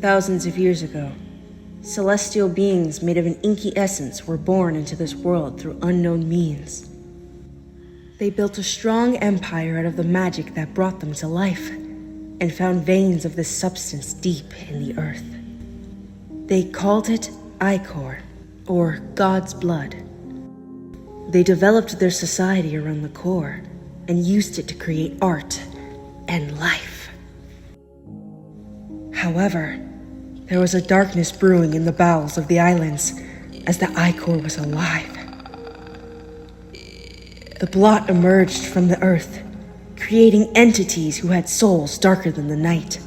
Thousands of years ago, celestial beings made of an inky essence were born into this world through unknown means. They built a strong empire out of the magic that brought them to life, and found veins of this substance deep in the earth. They called it Ichor, or God's blood. They developed their society around the core, and used it to create art and life. However, there was a darkness brewing in the bowels of the islands as the Ichor was alive. The blot emerged from the earth, creating entities who had souls darker than the night.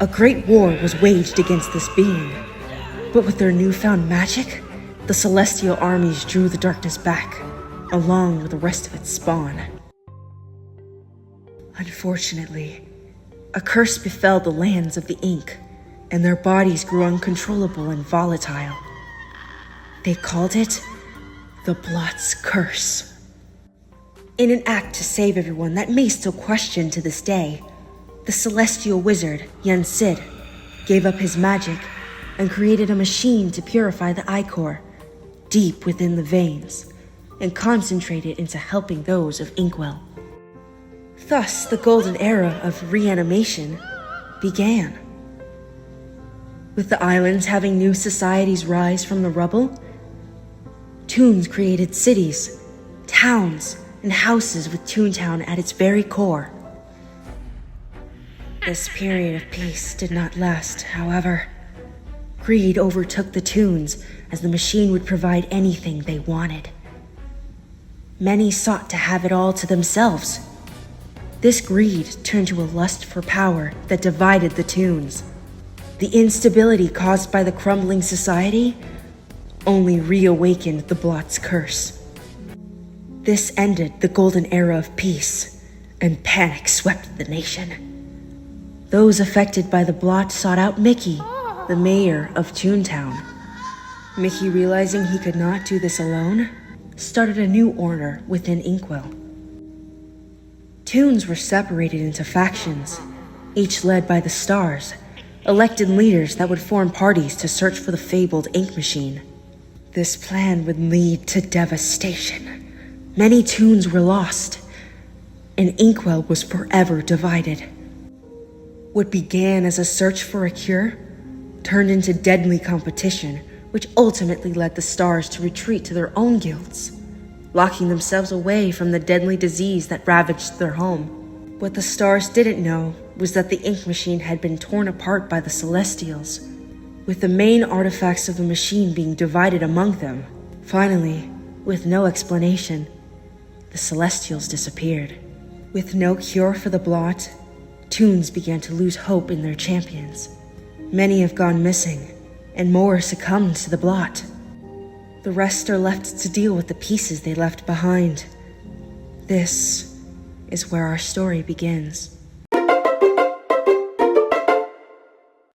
A great war was waged against this being, but with their newfound magic, the celestial armies drew the darkness back, along with the rest of its spawn. Unfortunately, a curse befell the lands of the Ink, and their bodies grew uncontrollable and volatile. They called it the Blot's Curse. In an act to save everyone that may still question to this day, the celestial wizard, Yen Sid, gave up his magic and created a machine to purify the Ichor deep within the veins and concentrate it into helping those of Inkwell. Thus, the golden era of reanimation began. With the islands having new societies rise from the rubble, Toons created cities, towns, and houses with Toontown at its very core. This period of peace did not last, however. Greed overtook the Toons as the machine would provide anything they wanted. Many sought to have it all to themselves. This greed turned to a lust for power that divided the Toons. The instability caused by the crumbling society only reawakened the Blot's curse. This ended the golden era of peace, and panic swept the nation. Those affected by the Blot sought out Mickey, the mayor of Toontown. Mickey, realizing he could not do this alone, started a new order within Inkwell. Toons were separated into factions, each led by the Stars, elected leaders that would form parties to search for the fabled ink machine. This plan would lead to devastation. Many Toons were lost, and Inkwell was forever divided. What began as a search for a cure turned into deadly competition, which ultimately led the Stars to retreat to their own guilds, locking themselves away from the deadly disease that ravaged their home. What the Stars didn't know was that the ink machine had been torn apart by the Celestials, with the main artifacts of the machine being divided among them. Finally, with no explanation, the Celestials disappeared. With no cure for the Blot, Toons began to lose hope in their champions. Many have gone missing, and more succumbed to the Blot. The rest are left to deal with the pieces they left behind. This is where our story begins.